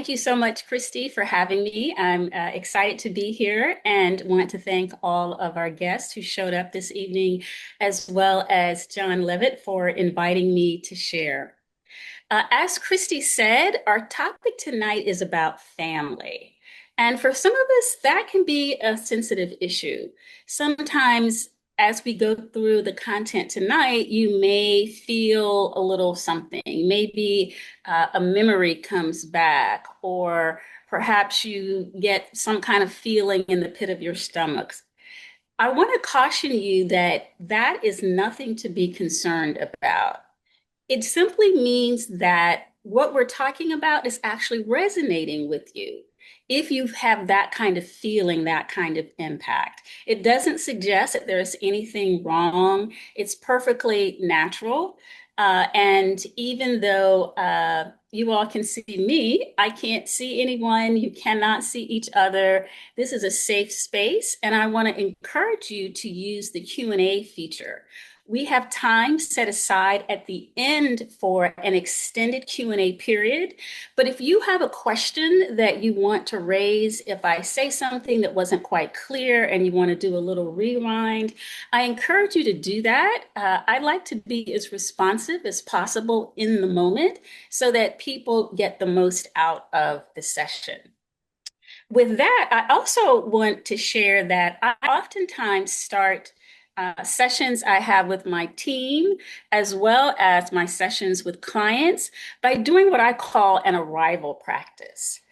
Thank you so much, Christy, for having me. I'm excited to be here and want to thank all of our guests who showed up this evening, as well as John Levitt for inviting me to share. As Christy said, our topic tonight is about family. And for some of us, that can be a sensitive issue. Sometimes, as we go through the content tonight, you may feel a little something. Maybe a memory comes back, or perhaps you get some kind of feeling in the pit of your stomach. I want to caution you that that is nothing to be concerned about. It simply means that what we're talking about is actually resonating with you. If you have that kind of feeling, that kind of impact, it doesn't suggest that there's anything wrong. It's perfectly natural. And even though you all can see me, I can't see anyone. You cannot see each other. This is a safe space, and I want to encourage you to use the Q&A feature. We have time set aside at the end for an extended Q&A period. But if you have a question that you want to raise, if I say something that wasn't quite clear and you want to do a little rewind, I encourage you to do that. I like to be as responsive as possible in the moment so that people get the most out of the session. With that, I also want to share that I oftentimes start sessions I have with my team, as well as my sessions with clients, by doing what I call an arrival practice.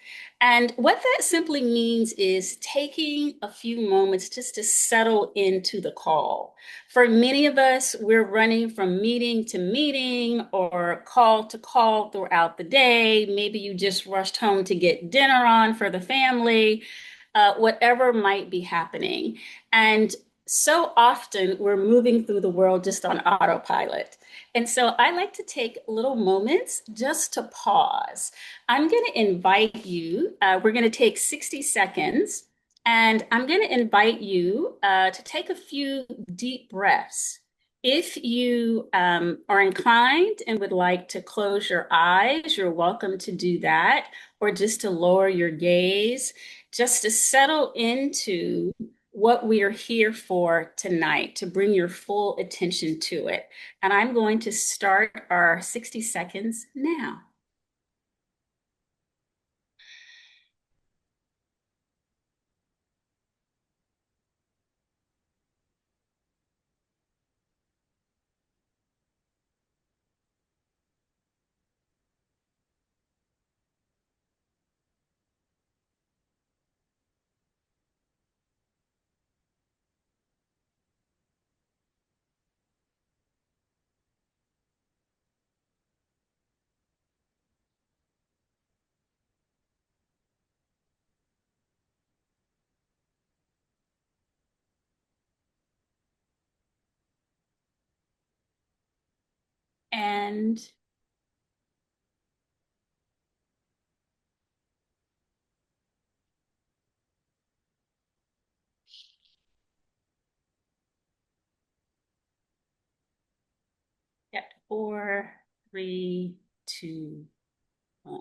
And what that simply means is taking a few moments just to settle into the call. For many of us, we're running from meeting to meeting or call to call throughout the day. Maybe you just rushed home to get dinner on for the family, whatever might be happening. And so often we're moving through the world just on autopilot. And so I like to take little moments just to pause. I'm going to invite you, we're going to take 60 seconds, and I'm going to invite you to take a few deep breaths. If you are inclined and would like to close your eyes, you're welcome to do that, or just to lower your gaze, just to settle into what we are here for tonight, to bring your full attention to it. And I'm going to start our 60 seconds now. And yeah, 4, 3, 2, 1.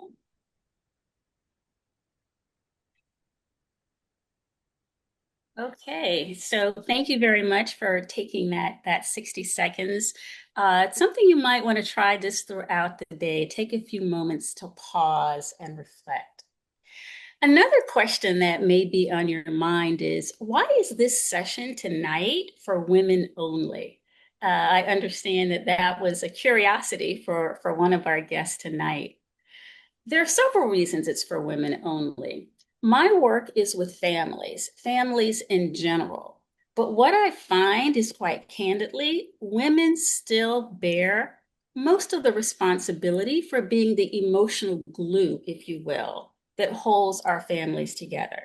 Okay, so thank you very much for taking that 60 seconds. It's something you might want to try this throughout the day. Take a few moments to pause and reflect. Another question that may be on your mind is, why is this session tonight for women only? I understand that that was a curiosity for one of our guests tonight. There are several reasons it's for women only. My work is with families, families in general. But what I find is, quite candidly, women still bear most of the responsibility for being the emotional glue, if you will, that holds our families together.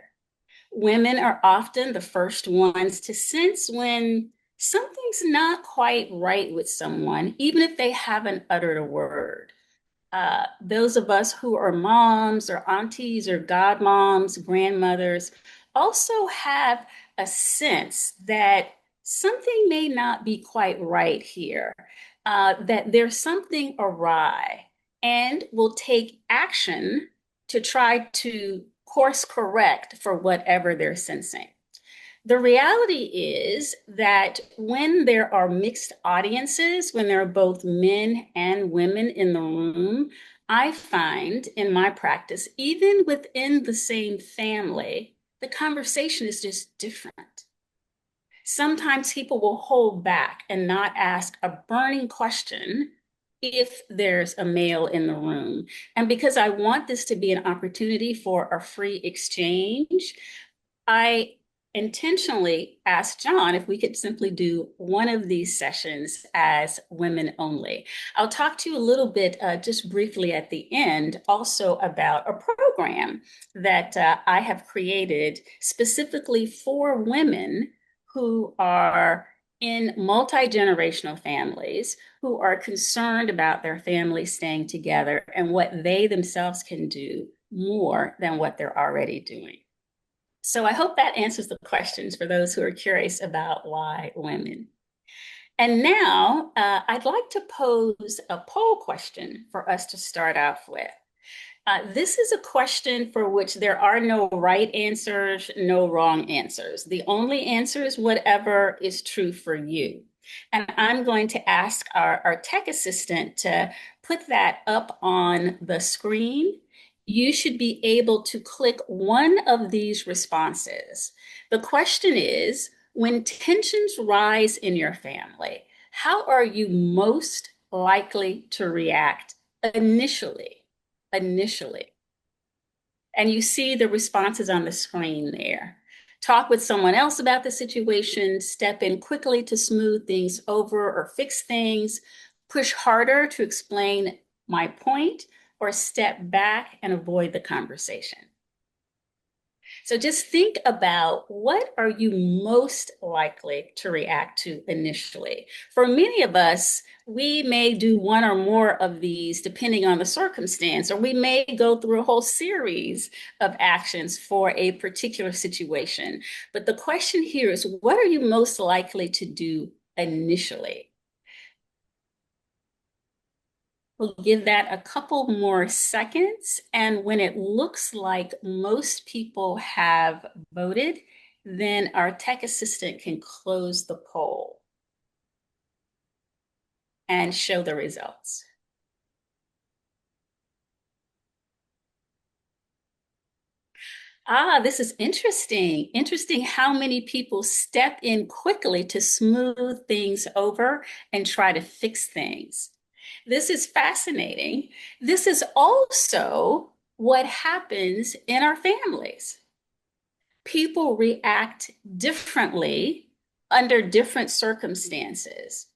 Women are often the first ones to sense when something's not quite right with someone, even if they haven't uttered a word. Those of us who are moms or aunties or godmoms, grandmothers, also have a sense that something may not be quite right here, that there's something awry, and will take action to try to course correct for whatever they're sensing. The reality is that when there are mixed audiences, when there are both men and women in the room, I find in my practice, even within the same family, the conversation is just different. Sometimes people will hold back and not ask a burning question if there's a male in the room. And because I want this to be an opportunity for a free exchange, I intentionally asked John if we could simply do one of these sessions as women only. I'll talk to you a little bit, just briefly at the end, also about a program that I have created specifically for women who are in multi-generational families who are concerned about their family staying together and what they themselves can do more than what they're already doing. So I hope that answers the questions for those who are curious about why women. And now I'd like to pose a poll question for us to start off with. This is a question for which there are no right answers, no wrong answers. The only answer is whatever is true for you. And I'm going to ask our tech assistant to put that up on the screen. You should be able to click one of these responses. The question is, when tensions rise in your family, how are you most likely to react initially? Initially. And you see the responses on the screen there. Talk with someone else about the situation, step in quickly to smooth things over or fix things, push harder to explain my point, or step back and avoid the conversation. So just think about what are you most likely to react to initially. For many of us, we may do one or more of these depending on the circumstance, or we may go through a whole series of actions for a particular situation. But the question here is, what are you most likely to do initially? We'll give that a couple more seconds. And when it looks like most people have voted, then our tech assistant can close the poll and show the results. This is interesting. Interesting how many people step in quickly to smooth things over and try to fix things. This is fascinating. This is also what happens in our families. People react differently under different circumstances.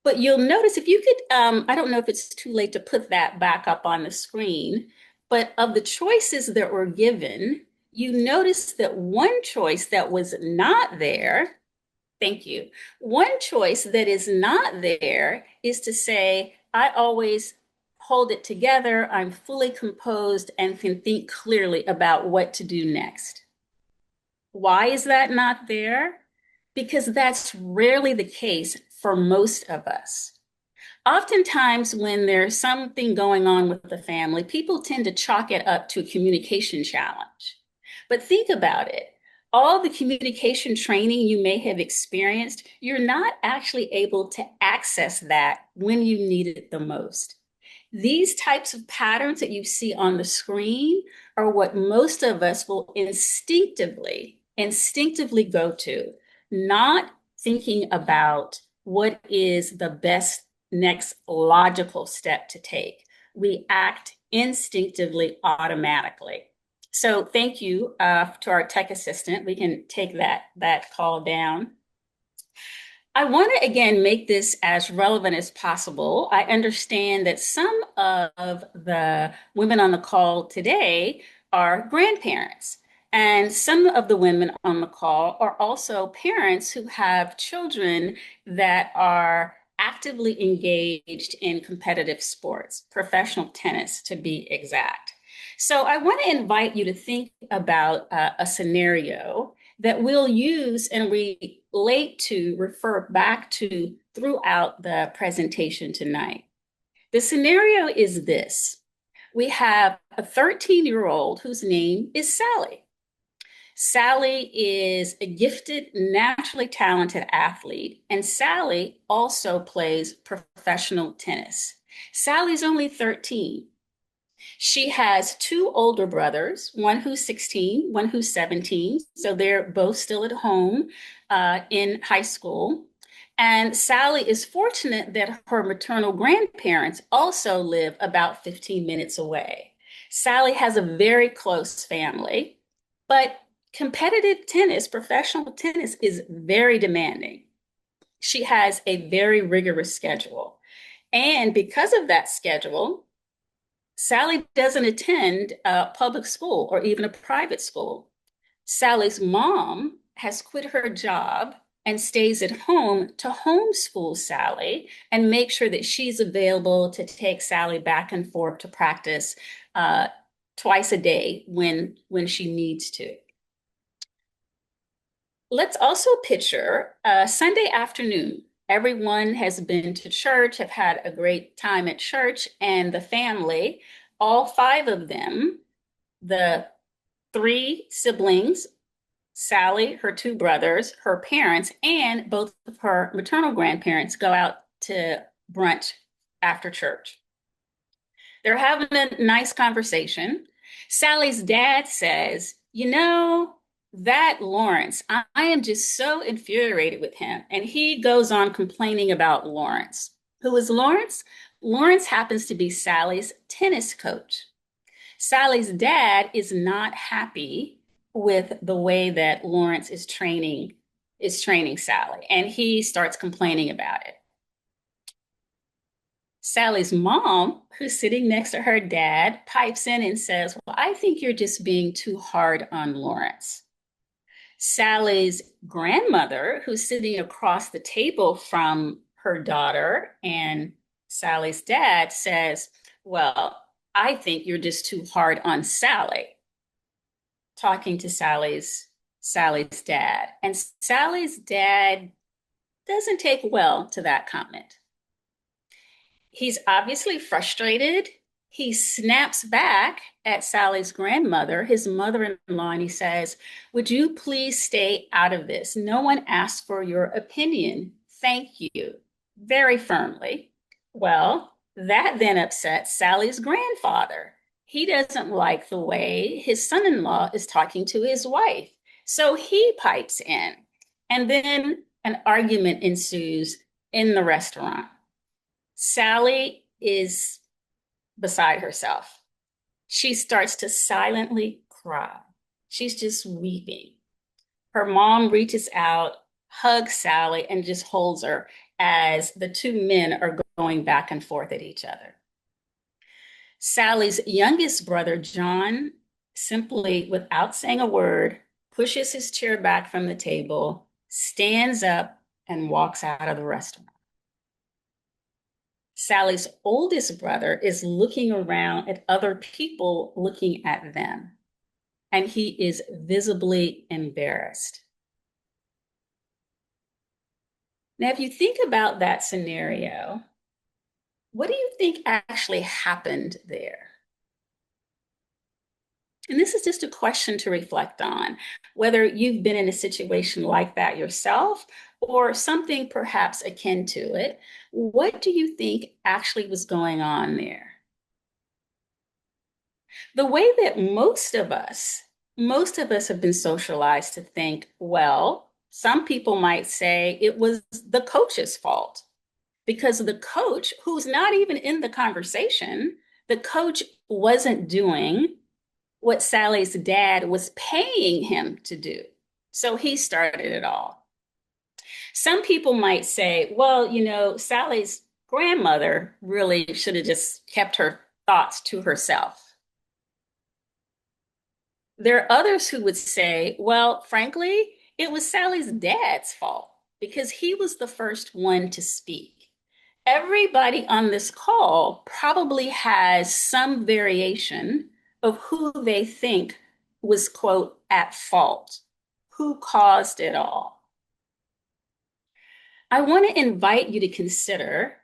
But you'll notice if you could, I don't know if it's too late to put that back up on the screen, but of the choices that were given, you notice that one choice that was not there, thank you, one choice that is not there is to say, I always hold it together, I'm fully composed, and can think clearly about what to do next. Why is that not there? Because that's rarely the case for most of us. Oftentimes, when there's something going on with the family, people tend to chalk it up to a communication challenge. But think about it. All the communication training you may have experienced, you're not actually able to access that when you need it the most. These types of patterns that you see on the screen are what most of us will instinctively go to, not thinking about what is the best next logical step to take. We act instinctively, automatically. So thank you to our tech assistant. We can take that call down. I want to again make this as relevant as possible. I understand that some of the women on the call today are grandparents, and some of the women on the call are also parents who have children that are actively engaged in competitive sports, professional tennis to be exact. So I want to invite you to think about a scenario that we'll use and relate to, refer back to throughout the presentation tonight. The scenario is this. We have a 13-year-old whose name is Sally. Sally is a gifted, naturally talented athlete, and Sally also plays professional tennis. Sally's only 13. She has two older brothers, one who's 16, one who's 17. So they're both still at home in high school. And Sally is fortunate that her maternal grandparents also live about 15 minutes away. Sally has a very close family, but competitive tennis, professional tennis, is very demanding. She has a very rigorous schedule. And because of that schedule, Sally doesn't attend a public school or even a private school. Sally's mom has quit her job and stays at home to homeschool Sally and make sure that she's available to take Sally back and forth to practice uh, twice a day when she needs to. Let's also picture a Sunday afternoon. Everyone has been to church, have had a great time at church, and the family, all five of them, the three siblings, Sally, her two brothers, her parents, and both of her maternal grandparents go out to brunch after church. They're having a nice conversation. Sally's dad says, "You know, that Lawrence, I am just so infuriated with him." And he goes on complaining about Lawrence. Who is Lawrence? Lawrence happens to be Sally's tennis coach. Sally's dad is not happy with the way that Lawrence is training Sally, and he starts complaining about it. Sally's mom, who's sitting next to her dad, pipes in and says, "Well, I think you're just being too hard on Lawrence." Sally's grandmother, who's sitting across the table from her daughter and Sally's dad, says, "Well, I think you're just too hard on Sally," talking to Sally's dad. And Sally's dad doesn't take well to that comment. He's obviously frustrated. He snaps back at Sally's grandmother, his mother-in-law, and he says, "Would you please stay out of this? No one asked for your opinion. Thank you." Very firmly. Well, that then upsets Sally's grandfather. He doesn't like the way his son-in-law is talking to his wife. So he pipes in. And then an argument ensues in the restaurant. Sally is beside herself. She starts to silently cry. She's just weeping. Her mom reaches out, hugs Sally, and just holds her as the two men are going back and forth at each other. Sally's youngest brother, John, simply, without saying a word, pushes his chair back from the table, stands up, and walks out of the restaurant. Sally's oldest brother is looking around at other people looking at them, and he is visibly embarrassed. Now, if you think about that scenario, what do you think actually happened there? And this is just a question to reflect on, whether you've been in a situation like that yourself or something perhaps akin to it. What do you think actually was going on there? The way that most of us have been socialized to think, well, some people might say it was the coach's fault because the coach, who's not even in the conversation, the coach wasn't doing what Sally's dad was paying him to do. So he started it all. Some people might say, well, Sally's grandmother really should have just kept her thoughts to herself. There are others who would say, well, frankly, it was Sally's dad's fault because he was the first one to speak. Everybody on this call probably has some variation of who they think was, quote, at fault, who caused it all. I want to invite you to consider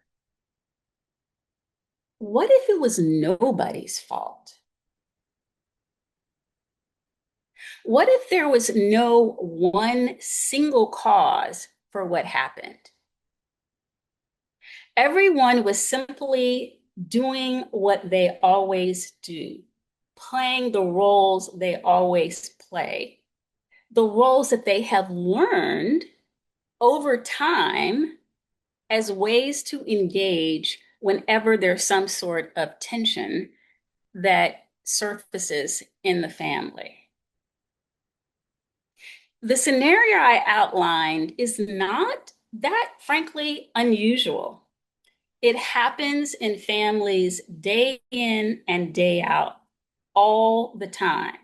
What if it was nobody's fault? What if there was no one single cause for what happened? Everyone was simply doing what they always do, playing the roles they always play, the roles that they have learned over time as ways to engage whenever there's some sort of tension that surfaces in the family. The scenario I outlined is not that, frankly, unusual. It happens in families day in and day out, all the time.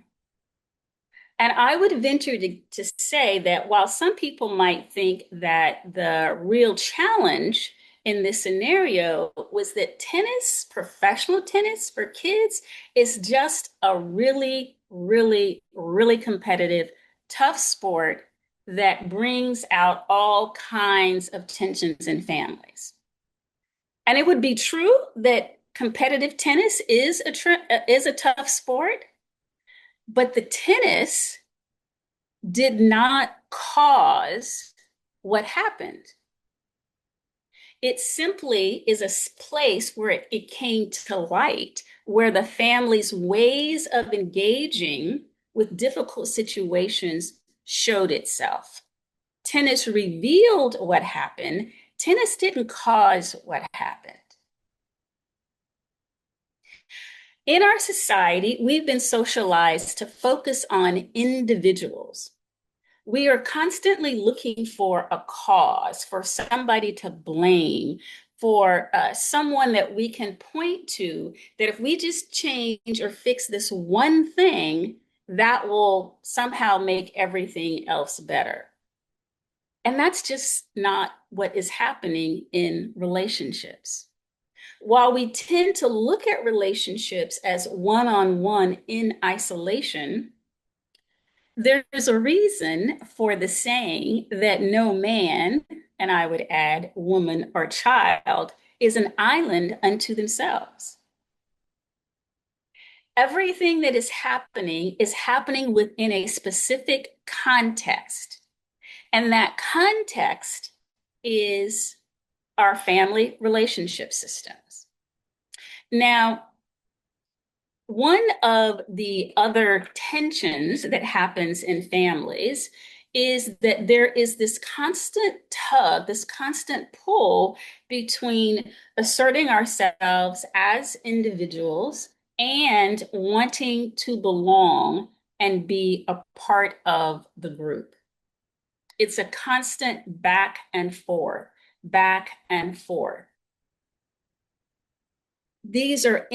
And I would venture to say that while some people might think that the real challenge in this scenario was that tennis, professional tennis for kids, is just a really, really, really competitive, tough sport that brings out all kinds of tensions in families. And it would be true that competitive tennis is a tough sport, but the tennis did not cause what happened. It simply is a place where it came to light, where the family's ways of engaging with difficult situations showed itself. Tennis revealed what happened. Tennis didn't cause what happened. In our society, we've been socialized to focus on individuals. We are constantly looking for a cause, for somebody to blame, for someone that we can point to, that if we just change or fix this one thing, that will somehow make everything else better. And that's just not what is happening in relationships. While we tend to look at relationships as one on one in isolation, there's a reason for the saying that no man, and I would add woman or child, is an island unto themselves. Everything that is happening within a specific context. And that context is our family relationship systems. Now, one of the other tensions that happens in families is that there is this constant tug, this constant pull between asserting ourselves as individuals and wanting to belong and be a part of the group. It's a constant back and forth, back and forth. These are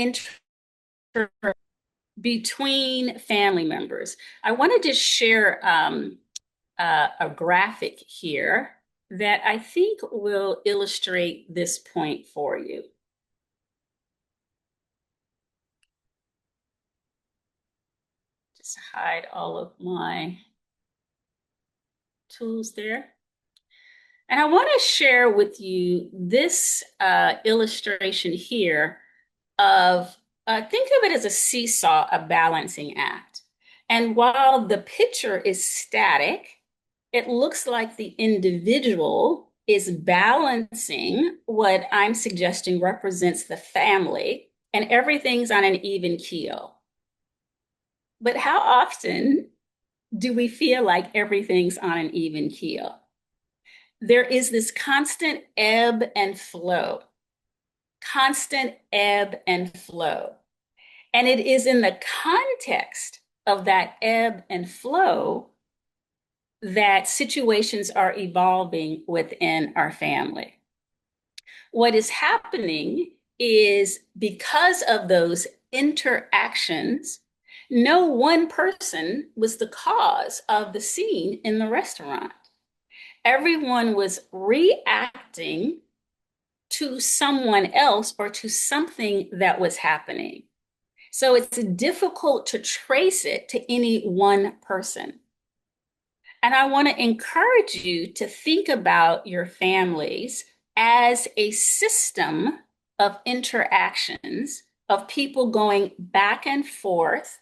between family members. I want to just share a graphic here that I think will illustrate this point for you. Just hide all of my tools there. And I want to share with you this illustration here of, think of it as a seesaw, a balancing act. And while the picture is static, it looks like the individual is balancing what I'm suggesting represents the family, and everything's on an even keel. But how often do we feel like everything's on an even keel? There is this constant ebb and flow, constant ebb and flow. And it is in the context of that ebb and flow that situations are evolving within our family. What is happening is because of those interactions, no one person was the cause of the scene in the restaurant. Everyone was reacting to someone else or to something that was happening. So it's difficult to trace it to any one person. And I want to encourage you to think about your families as a system of interactions of people going back and forth.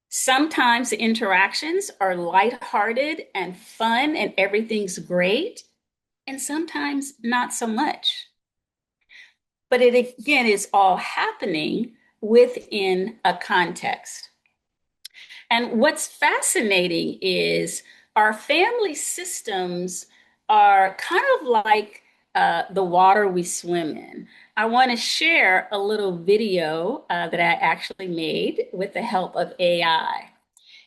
Sometimes the interactions are lighthearted and fun and everything's great, and sometimes not so much. But it again is all happening within a context. And what's fascinating is our family systems are kind of like the water we swim in. I want to share a little video that I actually made with the help of AI.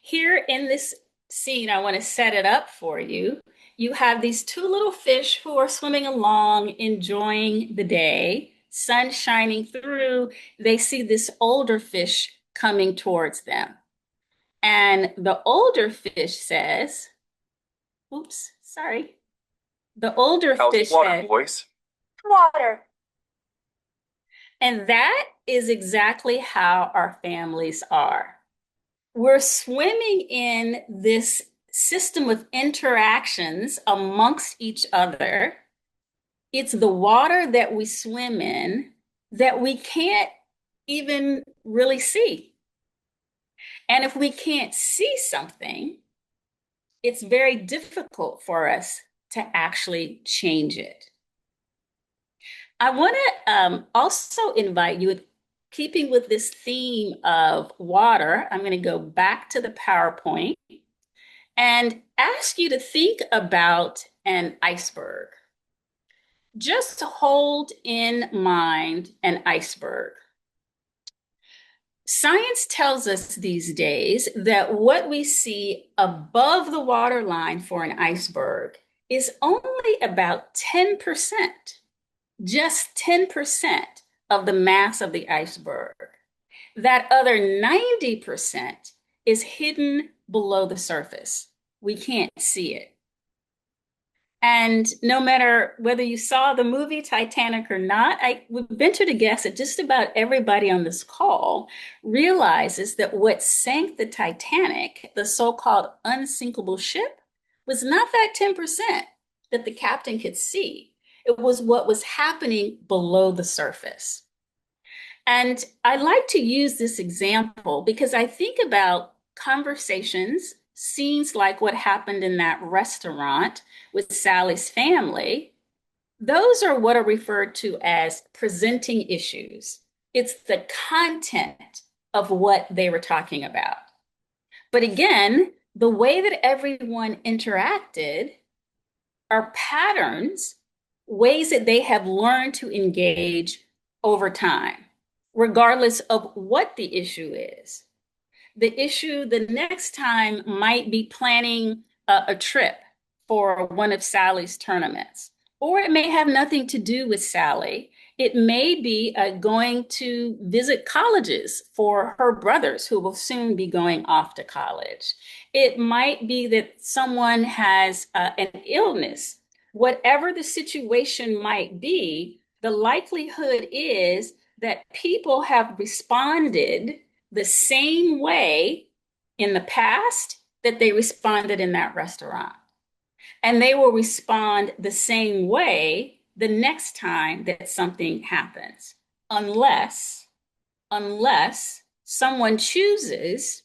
Here in this scene, I want to set it up for you. You have these two little fish who are swimming along, enjoying the day, sun shining through. They see this older fish coming towards them. And the older fish says, oops, sorry. The older How's the fish water, said, boys? water. And that is exactly how our families are. We're swimming in this system of interactions amongst each other. It's the water that we swim in that we can't even really see. And if we can't see something, it's very difficult for us to actually change it. I want to also invite you, keeping with this theme of water, I'm going to go back to the PowerPoint and ask you to think about an iceberg. Just to hold in mind an iceberg. Science tells us these days that what we see above the waterline for an iceberg is only about 10%, just 10% of the mass of the iceberg. That other 90% is hidden below the surface. We can't see it. And no matter whether you saw the movie Titanic or not, I would venture to guess that just about everybody on this call realizes that what sank the Titanic, the so-called unsinkable ship, was not that 10% that the captain could see. It was what was happening below the surface. And I like to use this example because I think about conversations, scenes like what happened in that restaurant with Sally's family. Those are what are referred to as presenting issues. It's the content of what they were talking about. But again, the way that everyone interacted are patterns, ways that they have learned to engage over time, regardless of what the issue is. The issue the next time might be planning a trip for one of Sally's tournaments, or it may have nothing to do with Sally. It may be going to visit colleges for her brothers who will soon be going off to college. It might be that someone has an illness. Whatever the situation might be, the likelihood is that people have responded the same way in the past that they responded in that restaurant. And they will respond the same way the next time that something happens, unless, unless someone chooses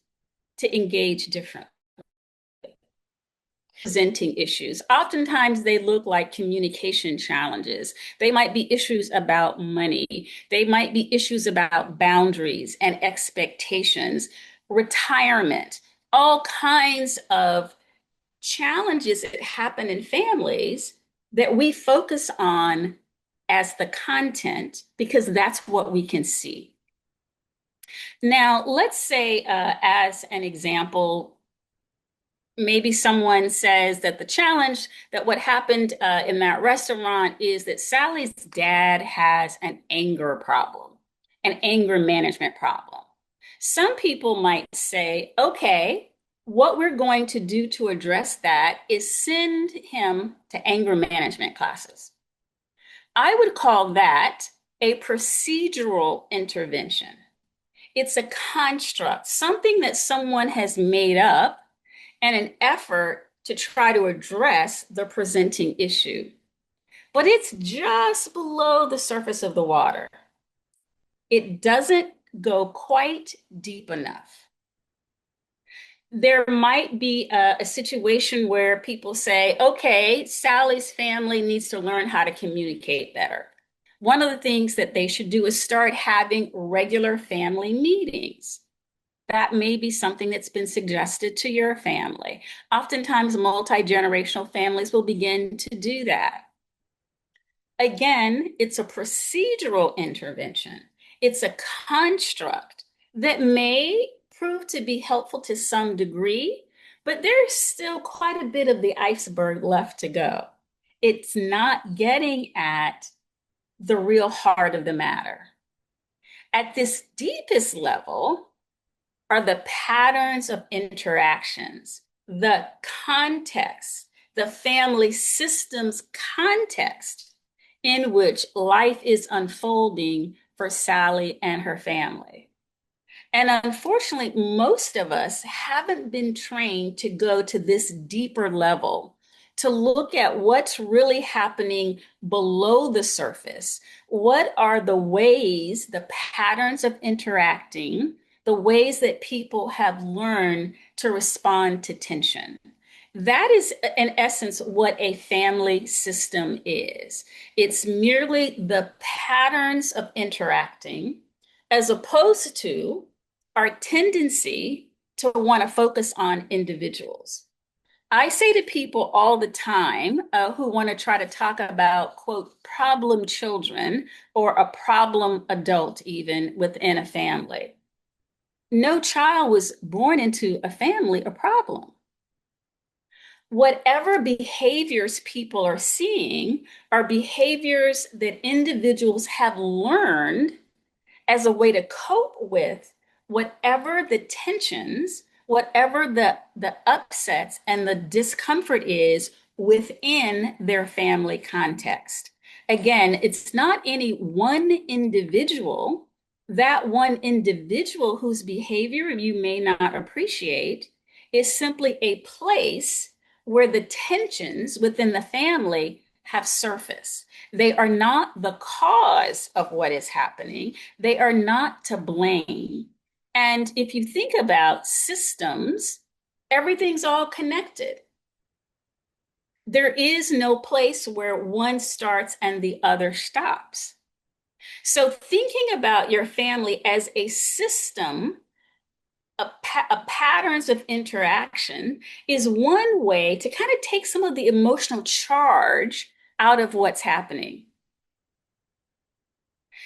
to engage differently. Presenting issues. Oftentimes, they look like communication challenges. They might be issues about money. They might be issues about boundaries and expectations, retirement, all kinds of challenges that happen in families that we focus on as the content because that's what we can see. Now, let's say, as an example, maybe someone says that the challenge, that what happened in that restaurant is that Sally's dad has an anger problem, an anger management problem. Some people might say, okay, what we're going to do to address that is send him to anger management classes. I would call that a procedural intervention. It's a construct, something that someone has made up and an effort to try to address the presenting issue. But it's just below the surface of the water. It doesn't go quite deep enough. There might be a situation where people say, okay, Sally's family needs to learn how to communicate better. One of the things that they should do is start having regular family meetings. That may be something that's been suggested to your family. Oftentimes, multi-generational families will begin to do that. Again, it's a procedural intervention. It's a construct that may prove to be helpful to some degree, but there's still quite a bit of the iceberg left to go. It's not getting at the real heart of the matter. At this deepest level are the patterns of interactions, the context, the family system's context in which life is unfolding for Sally and her family. And unfortunately, most of us haven't been trained to go to this deeper level, to look at what's really happening below the surface. What are the ways, the patterns of interacting, the ways that people have learned to respond to tension? That is, in essence, what a family system is. It's merely the patterns of interacting, as opposed to our tendency to want to focus on individuals. I say to people all the time who want to try to talk about, quote, problem children or a problem adult, even within a family. No child was born into a family a problem. Whatever behaviors people are seeing are behaviors that individuals have learned as a way to cope with whatever the tensions, whatever the upsets and the discomfort is within their family context. Again, it's not any one individual, that one individual whose behavior you may not appreciate is simply a place where the tensions within the family have surfaced. They are not the cause of what is happening. They are not to blame. And if you think about systems, everything's all connected. There is no place where one starts and the other stops. So thinking about your family as a system, a patterns of interaction is one way to kind of take some of the emotional charge out of what's happening.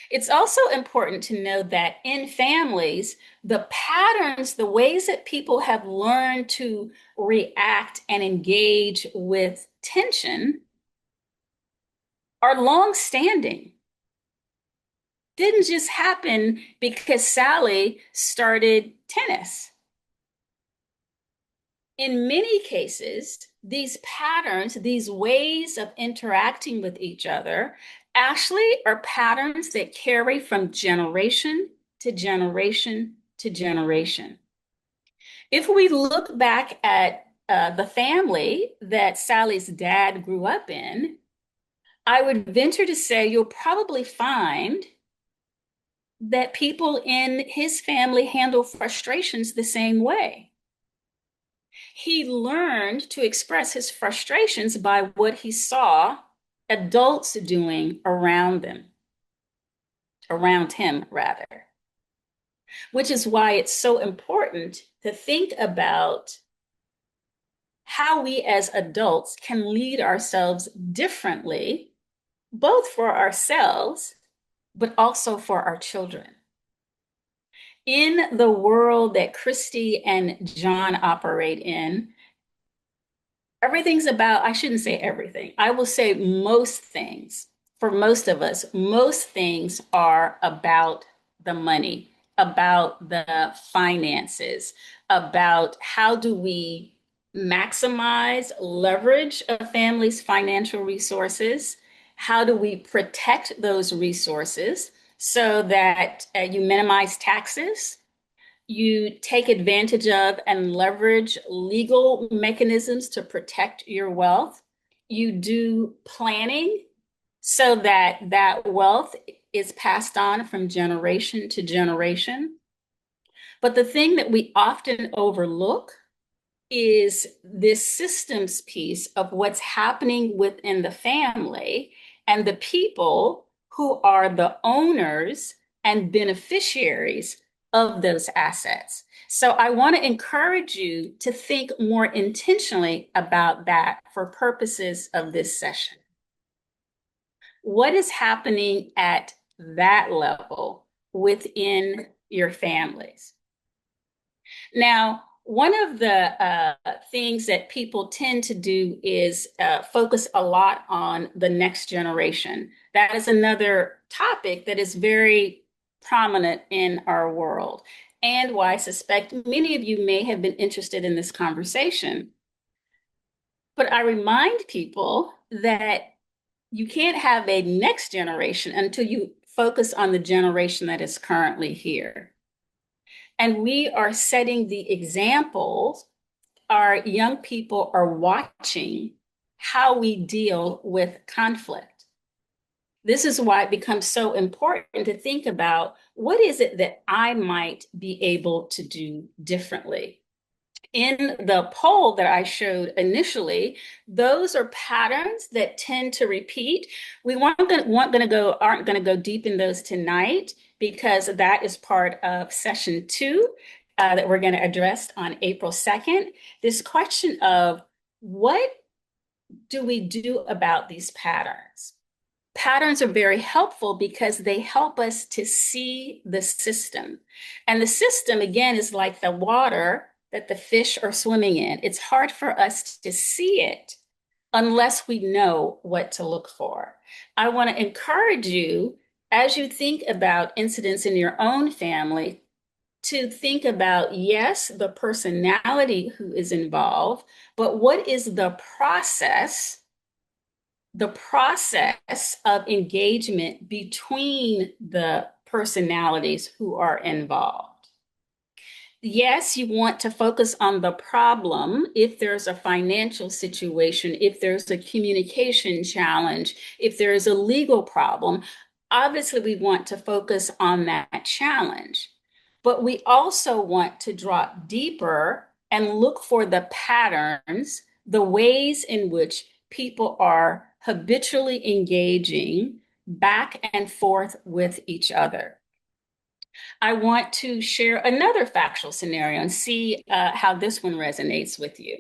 It's also important to know that in families, the patterns, the ways that people have learned to react and engage with tension are long-standing. Didn't just happen because Sally started tennis. In many cases, these patterns, these ways of interacting with each other, actually are patterns that carry from generation to generation to generation. If we look back at the family that Sally's dad grew up in, I would venture to say you'll probably find that people in his family handle frustrations the same way. He learned to express his frustrations by what he saw adults doing around them, around him, rather, which is why it's so important to think about how we as adults can lead ourselves differently, both for ourselves, but also for our children. In the world that Christy and John operate in, everything's about, I shouldn't say everything, I will say most things. For most of us, most things are about the money, about the finances, about how do we maximize, leverage a family's financial resources? How do we protect those resources so that you minimize taxes? You take advantage of and leverage legal mechanisms to protect your wealth. You do planning so that that wealth is passed on from generation to generation. But the thing that we often overlook is this systems piece of what's happening within the family and the people who are the owners and beneficiaries of those assets. So I want to encourage you to think more intentionally about that for purposes of this session. What is happening at that level within your families? Now, one of the things that people tend to do is focus a lot on the next generation. That is another topic that is very prominent in our world, and why I suspect many of you may have been interested in this conversation. But I remind people that you can't have a next generation until you focus on the generation that is currently here. And we are setting the examples. Our young people are watching how we deal with conflict. This is why it becomes so important to think about what is it that I might be able to do differently. In the poll that I showed initially, those are patterns that tend to repeat. We aren't going to go deep in those tonight because that is part of session 2 that we're going to address on April 2nd. This question of what do we do about these patterns? Patterns are very helpful because they help us to see the system. And the system, again, is like the water that the fish are swimming in. It's hard for us to see it unless we know what to look for. I want to encourage you, as you think about incidents in your own family, to think about, yes, the personality who is involved, but what is the process of engagement between the personalities who are involved. Yes, you want to focus on the problem if there's a financial situation, if there's a communication challenge, if there's a legal problem. Obviously, we want to focus on that challenge. But we also want to drop deeper and look for the patterns, the ways in which people are habitually engaging back and forth with each other. I want to share another factual scenario and see how this one resonates with you.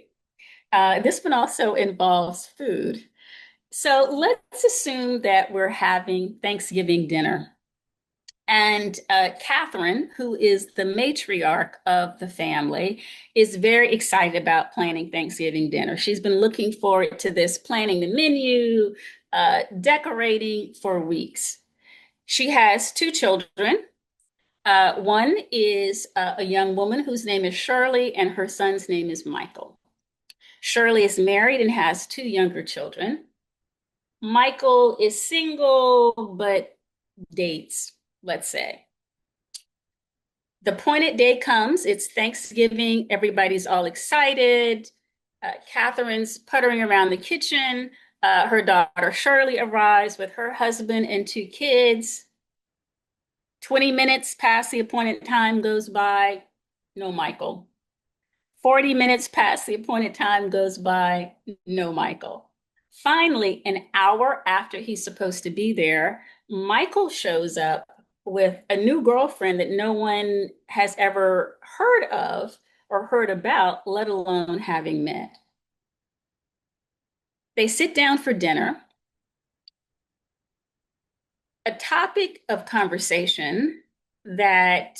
This one also involves food. So let's assume that we're having Thanksgiving dinner. And Catherine, who is the matriarch of the family, is very excited about planning Thanksgiving dinner. She's been looking forward to this, planning the menu, decorating for weeks. She has 2 children. One is a young woman whose name is Shirley, and her son's name is Michael. Shirley is married and has 2 younger children. Michael is single, but dates, let's say. The appointed day comes, it's Thanksgiving, everybody's all excited. Catherine's puttering around the kitchen. Her daughter Shirley arrives with her husband and 2 kids. 20 minutes past the appointed time goes by, no Michael. 40 minutes past the appointed time goes by, no Michael. Finally, an hour after he's supposed to be there, Michael shows up with a new girlfriend that no one has ever heard of or heard about, let alone having met. They sit down for dinner. A topic of conversation that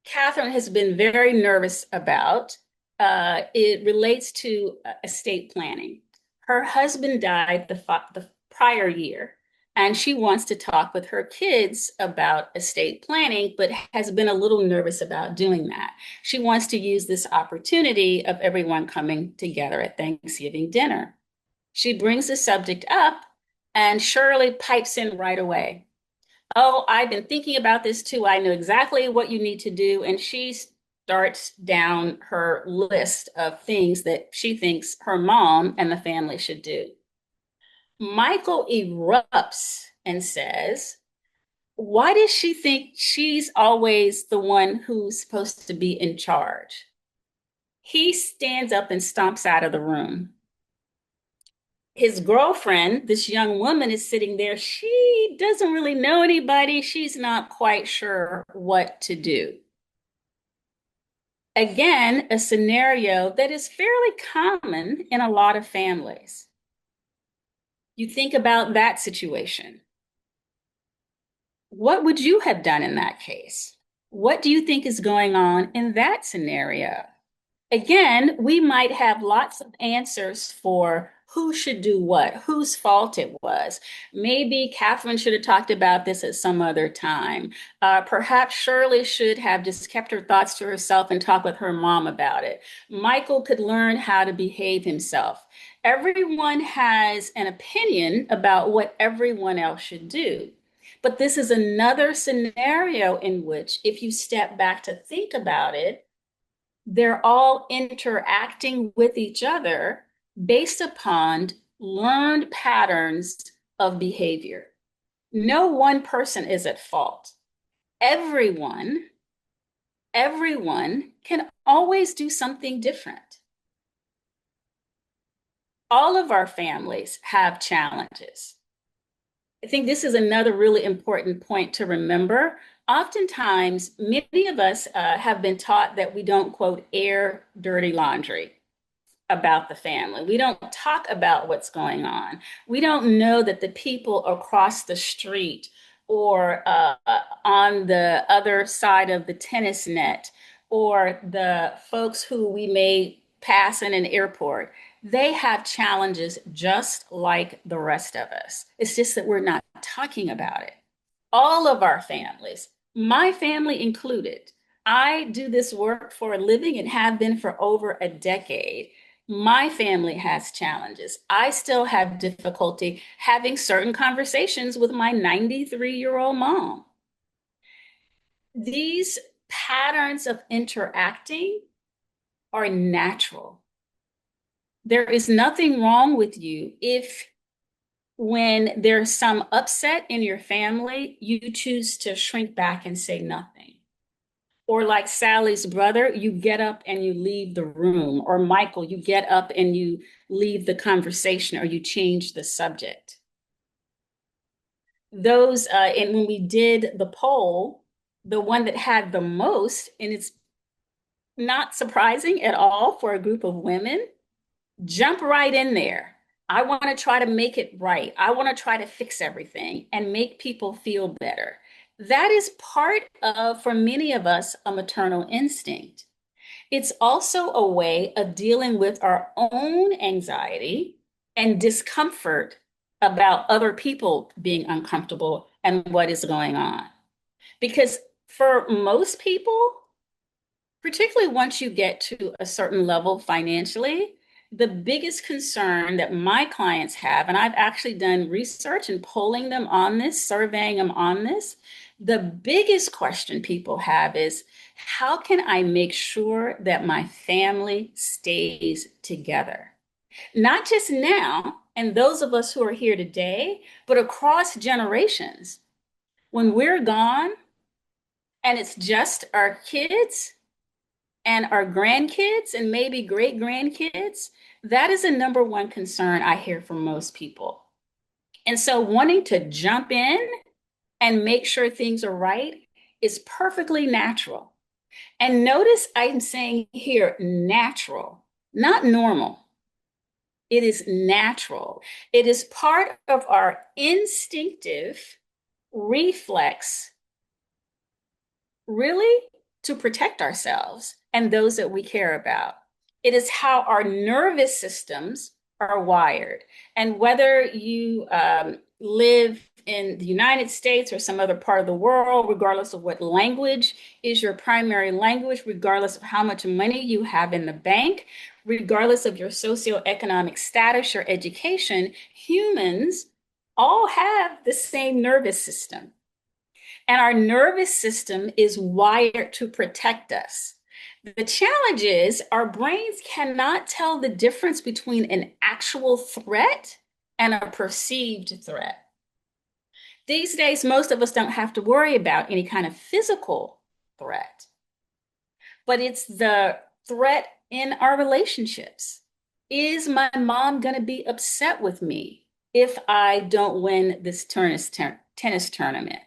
Catherine has been very nervous about, it relates to estate planning. Her husband died the prior year, and she wants to talk with her kids about estate planning, but has been a little nervous about doing that. She wants to use this opportunity of everyone coming together at Thanksgiving dinner. She brings the subject up, and Shirley pipes in right away. Oh, I've been thinking about this too. I know exactly what you need to do. And she starts down her list of things that she thinks her mom and the family should do. Michael erupts and says, Why does she think she's always the one who's supposed to be in charge? He stands up and stomps out of the room. His girlfriend, this young woman, is sitting there. She doesn't really know anybody. She's not quite sure what to do. Again, a scenario that is fairly common in a lot of families. You think about that situation. What would you have done in that case? What do you think is going on in that scenario? Again, we might have lots of answers for who should do what, whose fault it was. Maybe Catherine should have talked about this at some other time. Perhaps Shirley should have just kept her thoughts to herself and talked with her mom about it. Michael could learn how to behave himself. Everyone has an opinion about what everyone else should do. But this is another scenario in which, if you step back to think about it, they're all interacting with each other based upon learned patterns of behavior. No one person is at fault. Everyone, everyone can always do something different. All of our families have challenges. I think this is another really important point to remember. Oftentimes, many of us have been taught that we don't, quote, air dirty laundry about the family. We don't talk about what's going on. We don't know that the people across the street or on the other side of the tennis net or the folks who we may pass in an airport, they have challenges just like the rest of us. It's just that we're not talking about it. All of our families, my family included. I do this work for a living and have been for over a decade. My family has challenges. I still have difficulty having certain conversations with my 93-year-old mom. These patterns of interacting are natural. There is nothing wrong with you if, when there's some upset in your family, you choose to shrink back and say nothing. Or like Sally's brother, you get up and you leave the room. Or Michael, you get up and you leave the conversation or you change the subject. And when we did the poll, the one that had the most, and it's not surprising at all for a group of women, jump right in there. I want to try to make it right. I want to try to fix everything and make people feel better. That is part of, for many of us, a maternal instinct. It's also a way of dealing with our own anxiety and discomfort about other people being uncomfortable and what is going on. Because for most people, particularly once you get to a certain level financially, the biggest concern that my clients have, and I've actually done research and polling them on this, surveying them on this, the biggest question people have is, how can I make sure that my family stays together? Not just now, and those of us who are here today, but across generations. When we're gone and it's just our kids and our grandkids and maybe great grandkids, that is a number one concern I hear from most people. And so wanting to jump in and make sure things are right is perfectly natural. And notice I'm saying here natural, not normal. It is natural. It is part of our instinctive reflex, really, to protect ourselves and those that we care about. It is how our nervous systems are wired. And whether you live in the United States or some other part of the world, regardless of what language is your primary language, regardless of how much money you have in the bank, regardless of your socioeconomic status or education, humans all have the same nervous system. And our nervous system is wired to protect us. The challenge is our brains cannot tell the difference between an actual threat and a perceived threat. These days, most of us don't have to worry about any kind of physical threat, but it's the threat in our relationships. Is my mom going to be upset with me if I don't win this tennis tournament?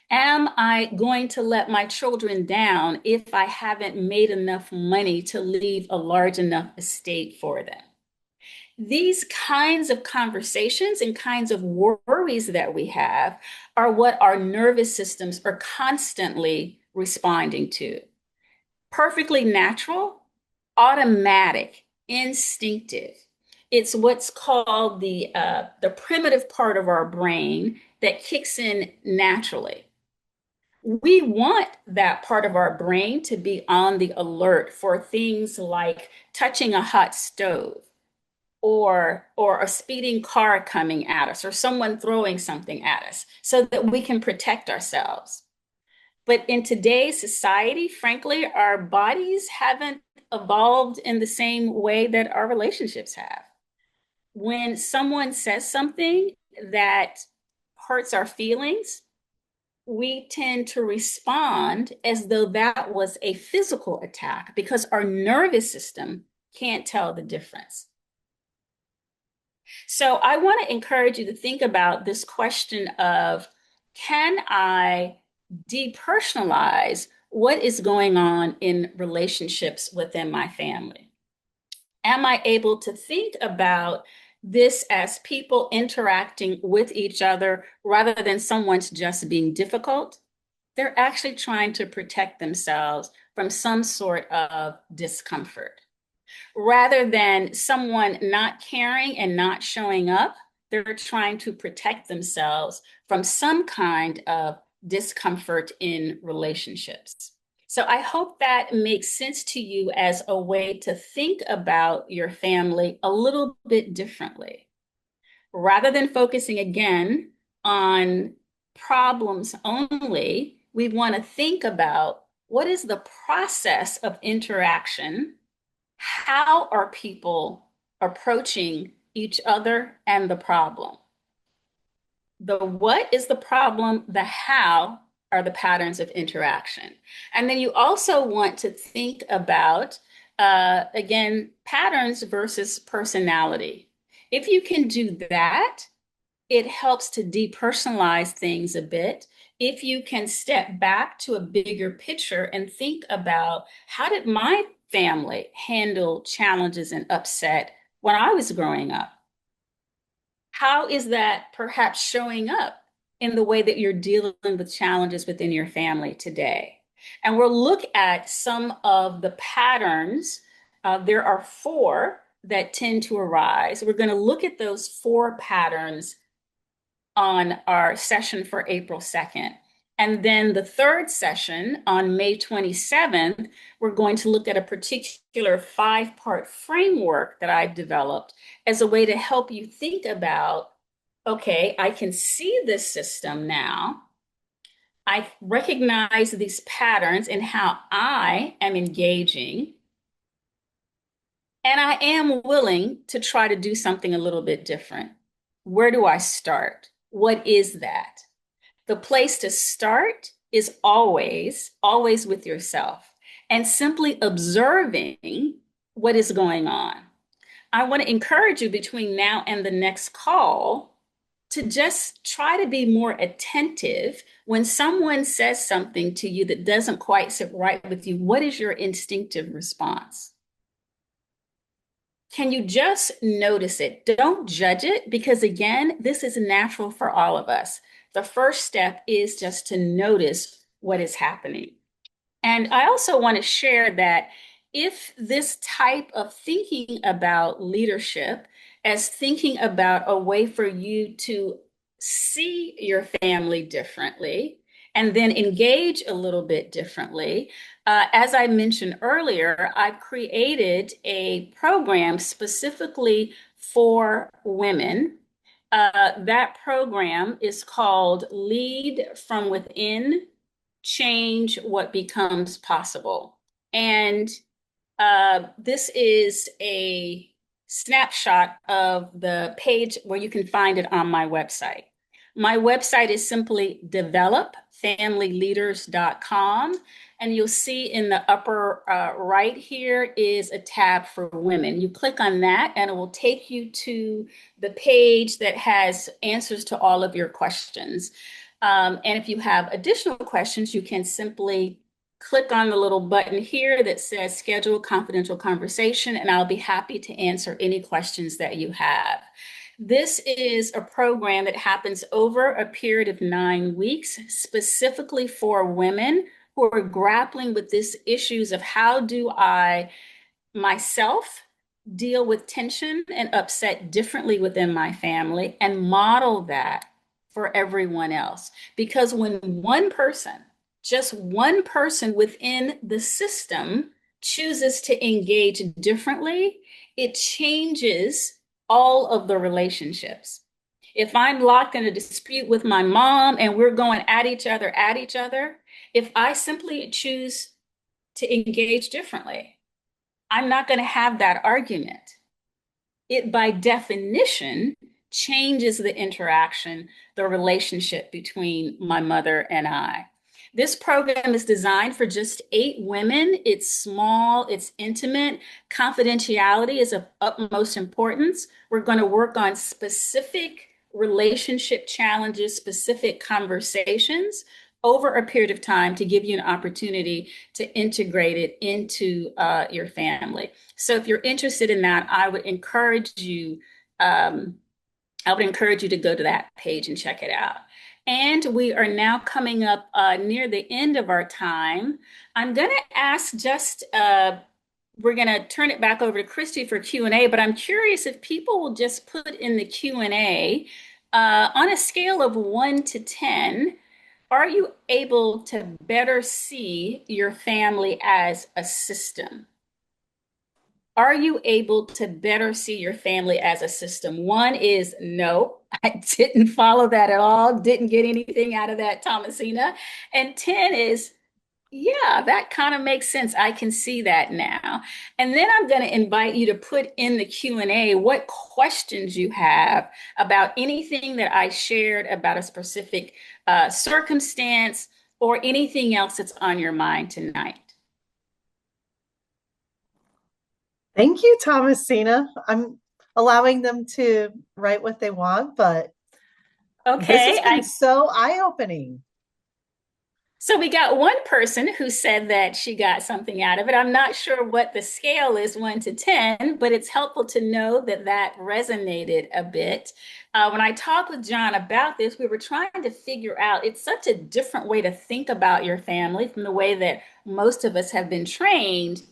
Am I going to let my children down if I haven't made enough money to leave a large enough estate for them? These kinds of conversations and kinds of worries that we have are what our nervous systems are constantly responding to. Perfectly natural, automatic, instinctive. It's what's called the primitive part of our brain that kicks in naturally. We want that part of our brain to be on the alert for things like touching a hot stove or a speeding car coming at us or someone throwing something at us so that we can protect ourselves. But in today's society, frankly, our bodies haven't evolved in the same way that our relationships have. When someone says something that hurts our feelings, we tend to respond as though that was a physical attack because our nervous system can't tell the difference. So I want to encourage you to think about this question of, can I depersonalize what is going on in relationships within my family? Am I able to think about this as people interacting with each other rather than someone's just being difficult? They're actually trying to protect themselves from some sort of discomfort. Rather than someone not caring and not showing up, they're trying to protect themselves from some kind of discomfort in relationships. So I hope that makes sense to you as a way to think about your family a little bit differently. Rather than focusing again on problems only, we want to think about what is the process of interaction. How are people approaching each other and the problem? The what is the problem, the how are the patterns of interaction. And then you also want to think about, again, patterns versus personality. If you can do that, it helps to depersonalize things a bit. If you can step back to a bigger picture and think about, how did my family handle challenges and upset when I was growing up? How is that perhaps showing up in the way that you're dealing with challenges within your family today? And we'll look at some of the patterns. There are four that tend to arise. We're going to look at those four patterns on our session for April 2nd. And then the third session on May 27th, we're going to look at a particular 5-part framework that I've developed as a way to help you think about, okay, I can see this system now. I recognize these patterns and how I am engaging. And I am willing to try to do something a little bit different. Where do I start? What is that? The place to start is always, always with yourself and simply observing what is going on. I want to encourage you between now and the next call to just try to be more attentive when someone says something to you that doesn't quite sit right with you. What is your instinctive response? Can you just notice it? Don't judge it because, again, this is natural for all of us. The first step is just to notice what is happening. And I also want to share that if this type of thinking about leadership as thinking about a way for you to see your family differently and then engage a little bit differently, as I mentioned earlier, I've created a program specifically for women. That program is called Lead from Within, Change What Becomes Possible. And this is a snapshot of the page where you can find it on my website. My website is simply developfamilyleaders.com. And you'll see in the upper right here is a tab for women. You click on that, and it will take you to the page that has answers to all of your questions. And if you have additional questions, you can simply click on the little button here that says schedule a confidential conversation, and I'll be happy to answer any questions that you have. This is a program that happens over a period of 9 weeks, specifically for women who are grappling with these issues of how do I myself deal with tension and upset differently within my family and model that for everyone else. Because when one person, just one person within the system chooses to engage differently, it changes all of the relationships. If I'm locked in a dispute with my mom and we're going at each other, if I simply choose to engage differently, I'm not going to have that argument. It, by definition, changes the interaction, the relationship between my mother and I. This program is designed for just 8 women. It's small, it's intimate. Confidentiality is of utmost importance. We're going to work on specific relationship challenges, specific conversations over a period of time to give you an opportunity to integrate it into your family. So if you're interested in that, um, I would encourage you to go to that page and check it out. And we are now coming up near the end of our time. I'm going to ask we're going to turn it back over to Christy for Q&A, but I'm curious if people will just put in the Q&A on a scale of 1 to 10, are you able to better see your family as a system? Are you able to better see your family as a system? 1 is no, I didn't follow that at all, didn't get anything out of that, Thomasina. And 10 is, yeah, that kind of makes sense. I can see that now. And then I'm going to invite you to put in the Q&A what questions you have about anything that I shared about a specific circumstance or anything else that's on your mind tonight. Thank you, Thomasina. I'm allowing them to write what they want, but this has Okay, been so eye-opening. so we got one person who said that she got something out of it. I'm not sure what the scale is, 1 to 10, but it's helpful to know that that resonated a bit. When I talked with John about this, we were trying to figure out it's such a different way to think about your family from the way that most of us have been trained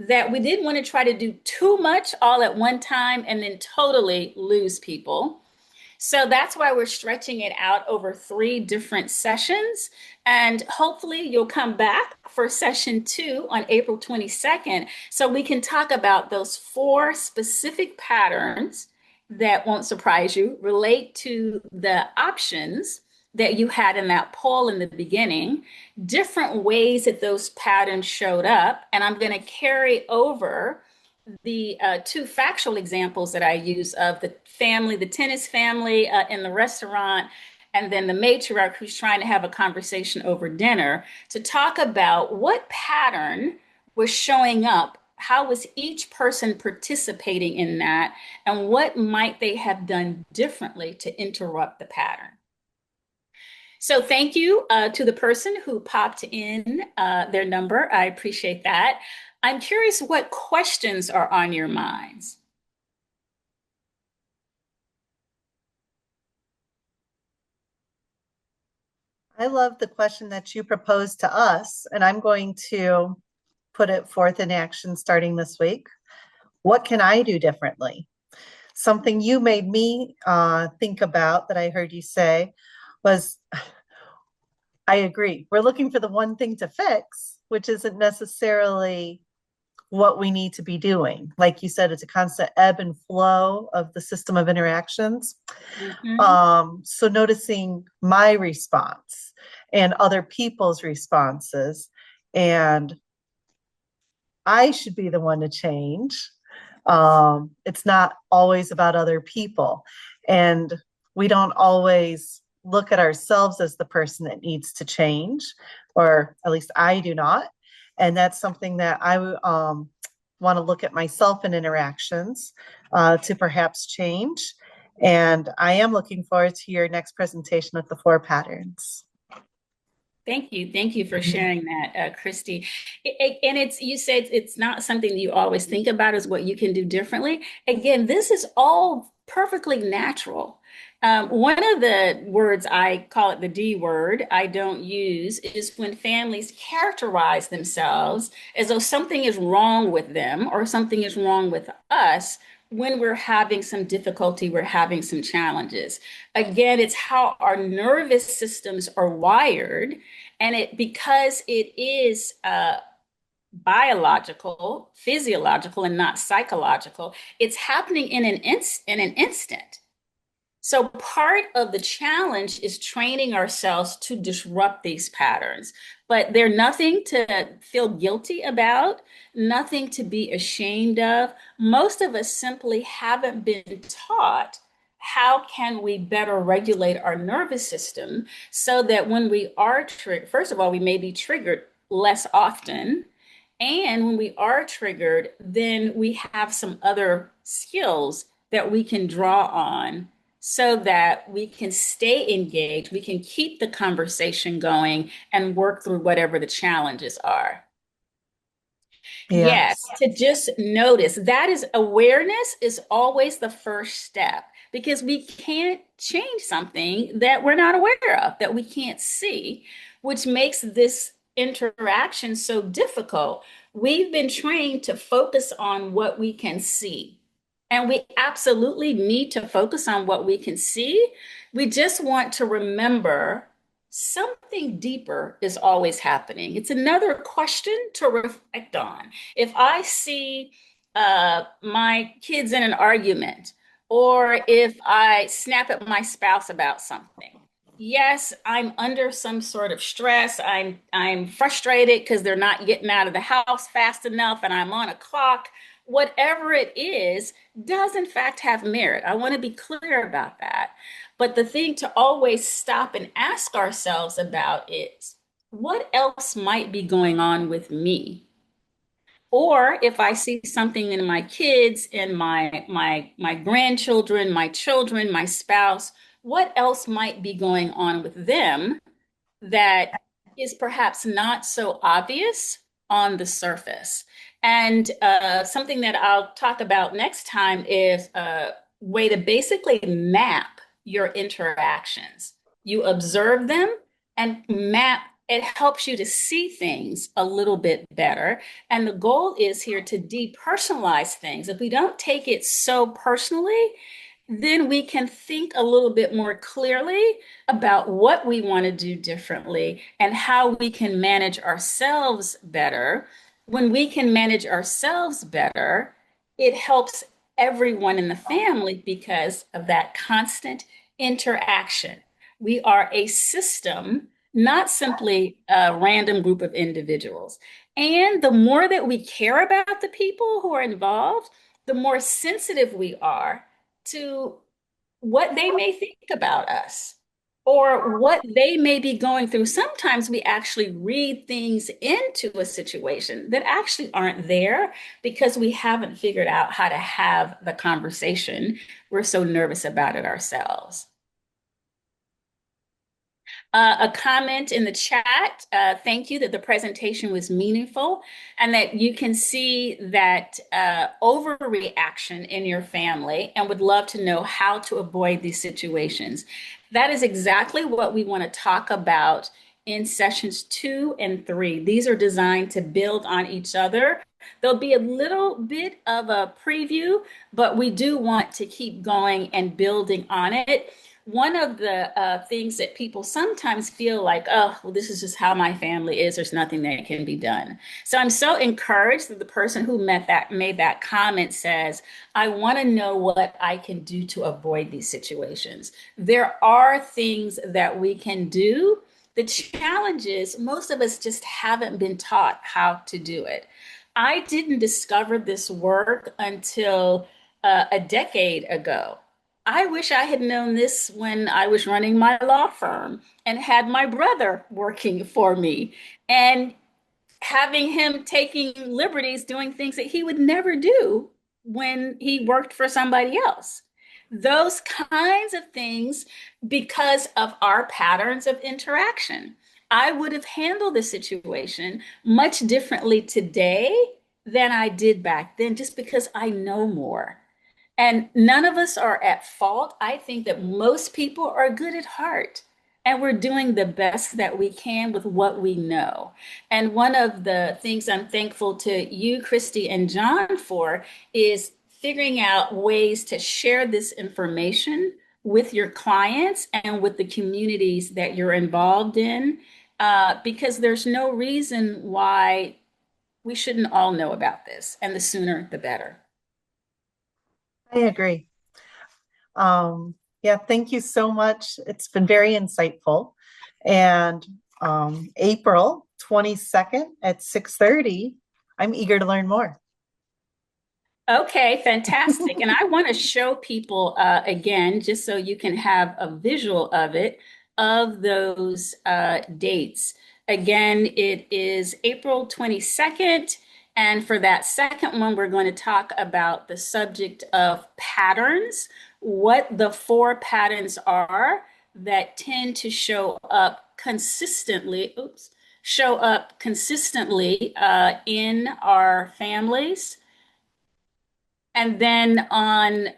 that we didn't want to try to do too much all at one time and then totally lose people. So that's why we're stretching it out over 3 different sessions. And hopefully you'll come back for session 2 on April 22nd so we can talk about those 4 specific patterns that won't surprise you, relate to the options that you had in that poll in the beginning, different ways that those patterns showed up. And I'm going to carry over the 2 factual examples that I use of the family, the tennis family in the restaurant, and then the matriarch who's trying to have a conversation over dinner to talk about what pattern was showing up. How was each person participating in that? And what might they have done differently to interrupt the pattern? So thank you to the person who popped in their number. I appreciate that. I'm curious what questions are on your minds. I love the question that you proposed to us, and I'm going to put it forth in action starting this week. What can I do differently? Something you made me think about that I heard you say was, I agree. We're looking for the one thing to fix, which isn't necessarily what we need to be doing. Like you said, it's a constant ebb and flow of the system of interactions. So noticing my response and other people's responses, and I should be the one to change. It's not always about other people. And we don't always look at ourselves as the person that needs to change, or at least I do not. And that's something that I want to look at myself in interactions to perhaps change. And I am looking forward to your next presentation with the 4 patterns. Thank you. Thank you for sharing that, Christy. And you said it's not something you always think about is what you can do differently. Again, this is all perfectly natural. One of the words, I call it the D word, I don't use is when families characterize themselves as though something is wrong with them or something is wrong with us when we're having some difficulty, we're having some challenges. Again, it's how our nervous systems are wired, and it because it is biological, physiological, and not psychological, it's happening in an instant. So part of the challenge is training ourselves to disrupt these patterns, but they're nothing to feel guilty about, nothing to be ashamed of. Most of us simply haven't been taught how can we better regulate our nervous system so that when we are triggered, first of all, we may be triggered less often. And when we are triggered, then we have some other skills that we can draw on so that we can stay engaged, we can keep the conversation going and work through whatever the challenges are. Yes, Yes. to just notice that is awareness is always the first step because we can't change something that we're not aware of, that we can't see, which makes this interaction so difficult. We've been trained to focus on what we can see. And we absolutely need to focus on what we can see. We just want to remember something deeper is always happening. It's another question to reflect on. If I see my kids in an argument, or if I snap at my spouse about something, yes, I'm under some sort of stress. I'm frustrated because they're not getting out of the house fast enough, and I'm on a clock. Whatever it is, does in fact have merit. I want to be clear about that. But the thing to always stop and ask ourselves about is what else might be going on with me? Or if I see something in my kids, in my grandchildren, my children, my spouse, what else might be going on with them that is perhaps not so obvious on the surface? And something that I'll talk about next time is a way to basically map your interactions. You observe them and map. It helps you to see things a little bit better. And the goal is here to depersonalize things. If we don't take it so personally, then we can think a little bit more clearly about what we want to do differently and how we can manage ourselves better. When we can manage ourselves better, it helps everyone in the family because of that constant interaction. We are a system, not simply a random group of individuals. And the more that we care about the people who are involved, the more sensitive we are to what they may think about us or what they may be going through. Sometimes we actually read things into a situation that actually aren't there because we haven't figured out how to have the conversation. We're so nervous about it ourselves. A comment in the chat. Thank you that the presentation was meaningful and that you can see that overreaction in your family and would love to know how to avoid these situations. That is exactly what we want to talk about in sessions 2 and 3. These are designed to build on each other. There'll be a little bit of a preview, but we do want to keep going and building on it. One of the things that people sometimes feel like, oh, well, this is just how my family is. There's nothing that can be done. So I'm so encouraged that the person who made that comment says, I want to know what I can do to avoid these situations. There are things that we can do. The challenge is most of us just haven't been taught how to do it. I didn't discover this work until a decade ago. I wish I had known this when I was running my law firm and had my brother working for me and having him taking liberties doing things that he would never do when he worked for somebody else. Those kinds of things because of our patterns of interaction. I would have handled the situation much differently today than I did back then just because I know more. And none of us are at fault. I think that most people are good at heart and we're doing the best that we can with what we know. And one of the things I'm thankful to you, Christy, and John for is figuring out ways to share this information with your clients and with the communities that you're involved in, because there's no reason why we shouldn't all know about this, and the sooner the better. I agree. Yeah, thank you so much. It's been very insightful. And April 22nd at 6:30, I'm eager to learn more. Okay, fantastic. And I want to show people again, just so you can have a visual of it, of those dates. Again, it is April 22nd. And for that second one, we're going to talk about the subject of patterns, what the four patterns are that tend to show up consistently, show up consistently in our families. And then on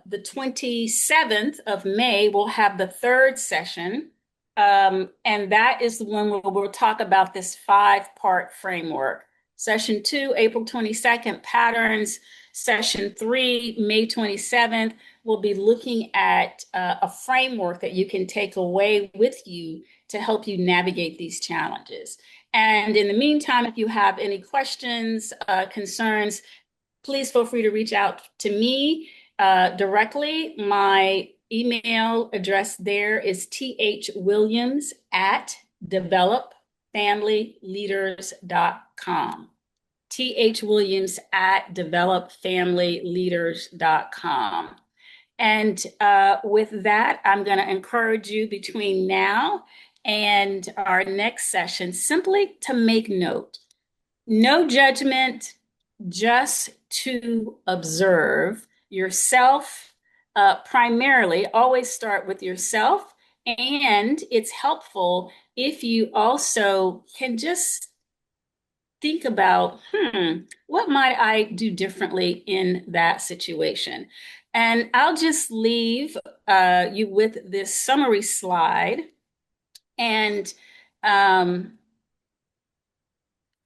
the 27th of May, we'll have the third session. And that is the one where we'll talk about this five-part framework. Session two, April 22nd, patterns. Session three, May 27th, we'll be looking at a framework that you can take away with you to help you navigate these challenges. And in the meantime, if you have any questions, concerns, please feel free to reach out to me directly. My email address there is thwilliams at developfamilyleaders.com. Thwilliams at developfamilyleaders.com. And with that, I'm going to encourage you between now and our next session simply to make note. No judgment, just to observe yourself primarily. Always start with yourself. And it's helpful if you also can just think about, what might I do differently in that situation? And I'll just leave you with this summary slide. And I'm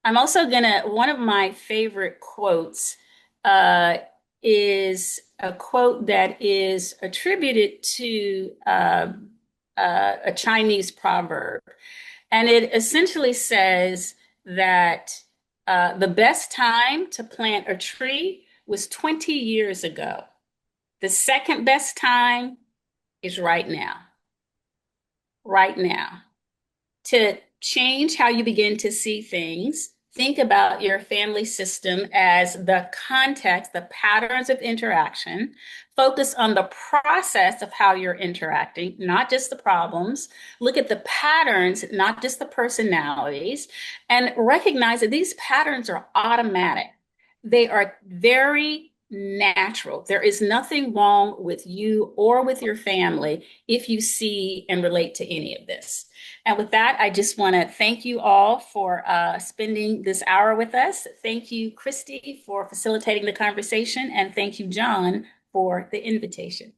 also one of my favorite quotes uh, is a quote that is attributed to a Chinese proverb. And it essentially says that the best time to plant a tree was 20 years ago. The second best time is right now, right now. To change how you begin to see things, think about your family system as the context, the patterns of interaction. Focus on the process of how you're interacting, not just the problems. Look at the patterns, not just the personalities, and recognize that these patterns are automatic. They are very natural. There is nothing wrong with you or with your family if you see and relate to any of this. And with that, I just want to thank you all for spending this hour with us. Thank you, Christy, for facilitating the conversation. And thank you, John, for the invitation.